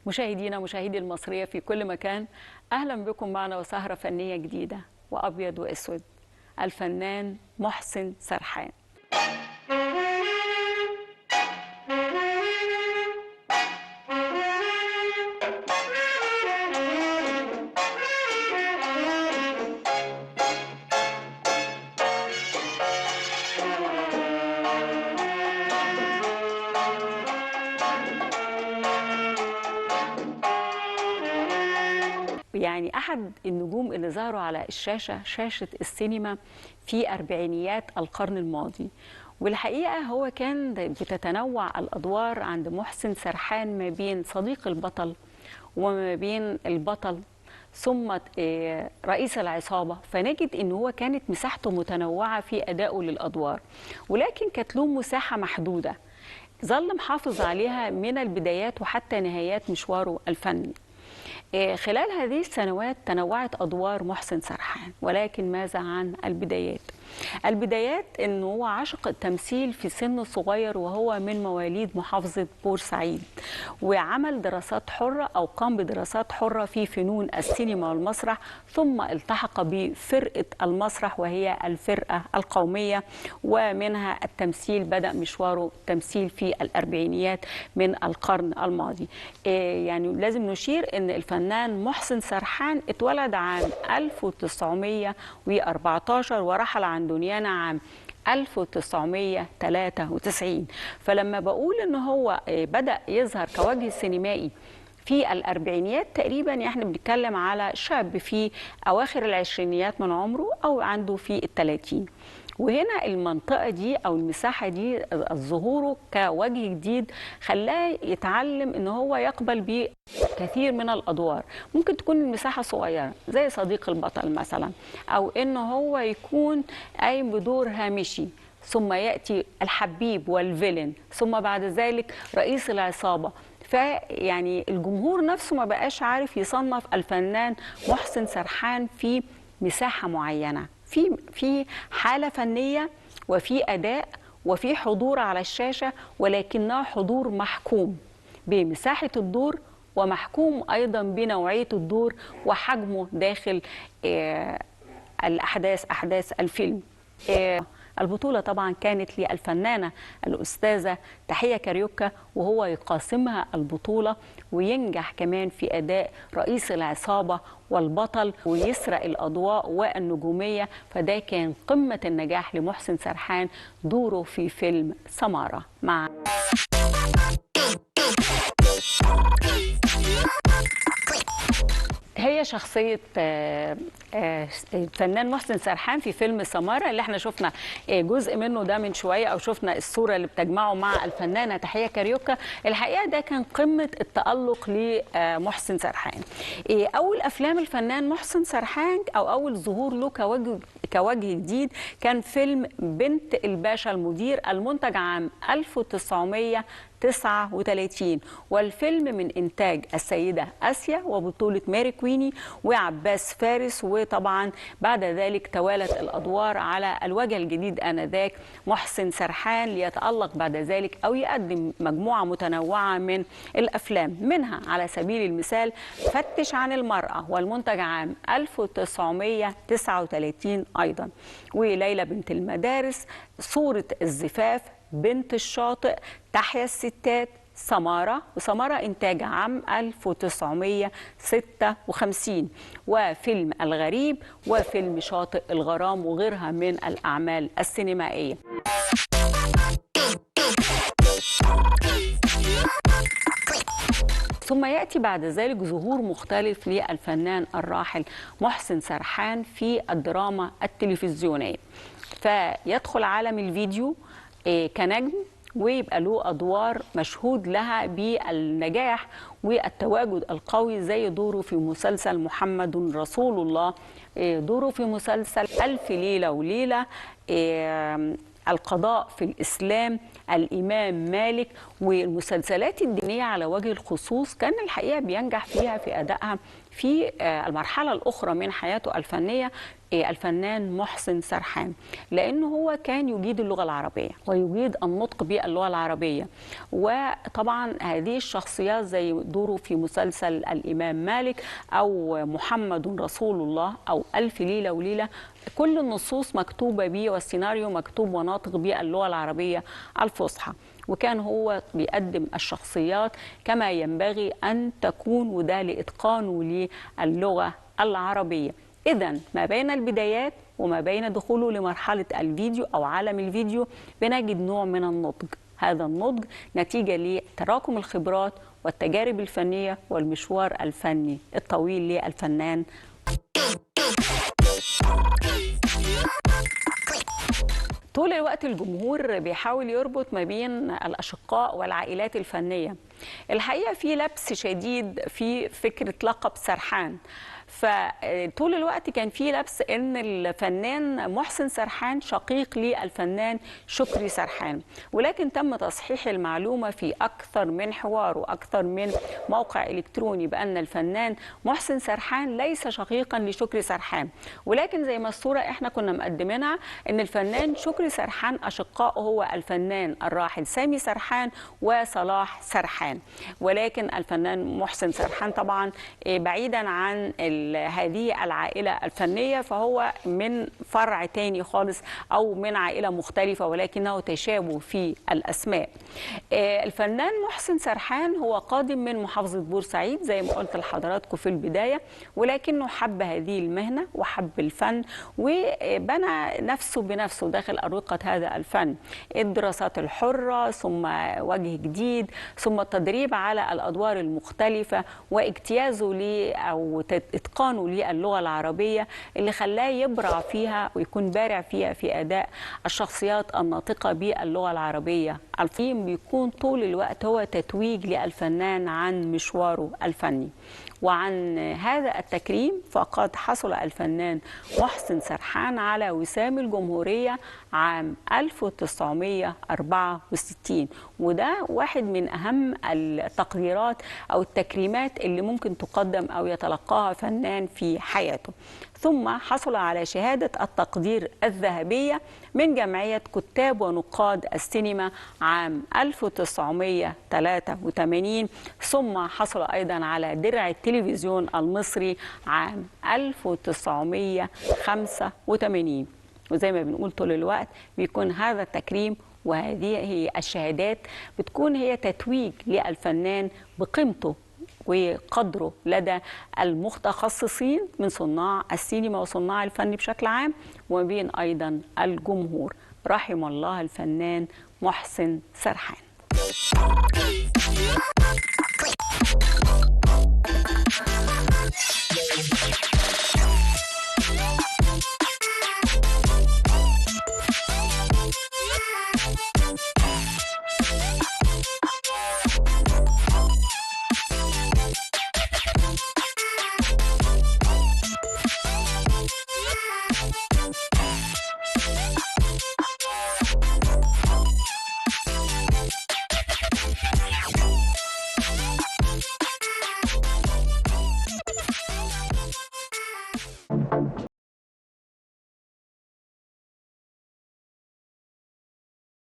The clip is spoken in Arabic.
مشاهدينا مشاهدي المصرية في كل مكان، أهلا بكم معنا وسهرة فنية جديدة وأبيض وأسود. الفنان محسن سرحان. يعني أحد النجوم اللي ظهروا على شاشة السينما في أربعينيات القرن الماضي، والحقيقة هو كان بتتنوع الأدوار عند محسن سرحان ما بين صديق البطل وما بين البطل ثم رئيس العصابة. فنجد إن هو كانت مساحته متنوعة في أدائه للأدوار، ولكن كانت له مساحة محدودة ظل محافظ عليها من البدايات وحتى نهايات مشواره الفني. خلال هذه السنوات تنوعت أدوار محسن سرحان، ولكن ماذا عن البدايات؟ البدايات أنه هو عشق التمثيل في سن صغير، وهو من مواليد محافظة بورسعيد، وعمل دراسات حرة أو قام بدراسات حرة في فنون السينما والمسرح، ثم التحق بفرقة المسرح وهي الفرقة القومية، ومنها التمثيل بدأ مشواره التمثيل في الأربعينيات من القرن الماضي. يعني لازم نشير أن الفنان محسن سرحان اتولد عام 1914 ورحل عن دنيانا عام 1993. فلما بقول ان هو بدأ يظهر كوجه سينمائي في الأربعينيات تقريبا، احنا بنتكلم على شاب في أواخر العشرينيات من عمره أو عنده في الثلاثين. وهنا المنطقة دي أو المساحة دي ظهوره كوجه جديد خلاه يتعلم إن هو يقبل بكثير من الأدوار. ممكن تكون المساحة صغيرة زي صديق البطل مثلا، أو إن هو يكون قايم بدور هامشي، ثم يأتي الحبيب والفيلن، ثم بعد ذلك رئيس العصابة. فيعني الجمهور نفسه ما بقاش عارف يصنف الفنان محسن سرحان في مساحة معينة، في حالة فنية وفي أداء وفي حضور على الشاشة، ولكنها حضور محكوم بمساحة الدور ومحكوم أيضا بنوعية الدور وحجمه داخل أحداث الفيلم. البطولة طبعا كانت للفنانة الأستاذة تحية كاريوكا، وهو يقاسمها البطولة وينجح كمان في أداء رئيس العصابة والبطل ويسرق الأضواء والنجومية. فده كان قمة النجاح لمحسن سرحان، دوره في فيلم سمارة مع هي شخصية الفنان محسن سرحان في فيلم سمارة اللي احنا شفنا جزء منه ده من شوية، أو شفنا الصورة اللي بتجمعه مع الفنانة تحية كاريوكا. الحقيقة ده كان قمة التألق لمحسن سرحان. أول أفلام الفنان محسن سرحان أو أول ظهور له كوجه جديد كان فيلم بنت الباشا المدير، المنتج عام 1939، والفيلم من إنتاج السيدة آسيا وبطولة ماري كويني وعباس فارس. وطبعا بعد ذلك توالت الأدوار على الوجه الجديد آنذاك محسن سرحان، ليتألق بعد ذلك أو يقدم مجموعة متنوعة من الأفلام، منها على سبيل المثال فتش عن المرأة والمنتج عام 1939 أيضا، وليلى بنت المدارس، صورة الزفاف، بنت الشاطئ، تحيا الستات، سمارة، وسمارة إنتاج عام 1956، وفيلم الغريب، وفيلم شاطئ الغرام، وغيرها من الأعمال السينمائية. ثم يأتي بعد ذلك ظهور مختلف للفنان الراحل محسن سرحان في الدراما التلفزيونية، فيدخل عالم الفيديو كنجم، ويبقى له أدوار مشهود لها بالنجاح والتواجد القوي، زي دوره في مسلسل محمد رسول الله، دوره في مسلسل ألف ليلة وليلة، القضاء في الإسلام، الإمام مالك، والمسلسلات الدينية على وجه الخصوص كان الحقيقة بينجح فيها في أدائها في المرحلة الأخرى من حياته الفنية الفنان محسن سرحان، لأنه هو كان يجيد اللغة العربية ويجيد النطق باللغة العربية. وطبعا هذه الشخصيات زي دوره في مسلسل الإمام مالك أو محمد رسول الله أو ألف ليلة وليلة، كل النصوص مكتوبة به والسيناريو مكتوب وناطق باللغة العربية الفصحى، وكان هو بيقدم الشخصيات كما ينبغي أن تكون، وده لإتقانه للغة العربية. إذن ما بين البدايات وما بين دخوله لمرحلة الفيديو أو عالم الفيديو بنجد نوع من النضج. هذا النضج نتيجة لتراكم الخبرات والتجارب الفنية والمشوار الفني الطويل للفنان. طول الوقت الجمهور بيحاول يربط ما بين الأشقاء والعائلات الفنية. الحقيقة في لبس شديد في فكرة لقب سرحان، فطول الوقت كان في لبس ان الفنان محسن سرحان شقيق للفنان شكري سرحان، ولكن تم تصحيح المعلومة في أكثر من حوار وأكثر من موقع إلكتروني بأن الفنان محسن سرحان ليس شقيقا لشكري سرحان، ولكن زي ما الصورة احنا كنا مقدمينها ان الفنان شكري سرحان أشقاء هو الفنان الراحل سامي سرحان وصلاح سرحان، ولكن الفنان محسن سرحان طبعا بعيدا عن هذه العائلة الفنية فهو من فرع تاني خالص أو من عائلة مختلفة، ولكنه تشابه في الأسماء. الفنان محسن سرحان هو قادم من محافظة بورسعيد زي ما قلت لحضراتكم في البداية، ولكنه حب هذه المهنة وحب الفن وبنى نفسه بنفسه داخل أروقة هذا الفن، الدراسات الحرة ثم وجه جديد ثم التدريب على الأدوار المختلفة واجتيازه أو إتقانه للغة العربية اللي خلاه يبرع فيها ويكون بارع فيها في أداء الشخصيات الناطقة باللغة العربية. الفيلم بيكون طول الوقت هو تتويج للفنان عن مشواره الفني، وعن هذا التكريم فقد حصل الفنان محسن سرحان على وسام الجمهورية عام 1964، وده واحد من أهم التقديرات أو التكريمات اللي ممكن تقدم أو يتلقاها فنان في حياته. ثم حصل على شهادة التقدير الذهبية من جمعية كتاب ونقاد السينما عام 1983، ثم حصل أيضا على درع التلفزيون المصري عام 1985. وزي ما بنقول طول الوقت بيكون هذا التكريم وهذه هي الشهادات بتكون هي تتويج للفنان بقيمته وقدره لدى المتخصصين من صناع السينما وصناع الفن بشكل عام، وما بين أيضا الجمهور. رحم الله الفنان محسن سرحان.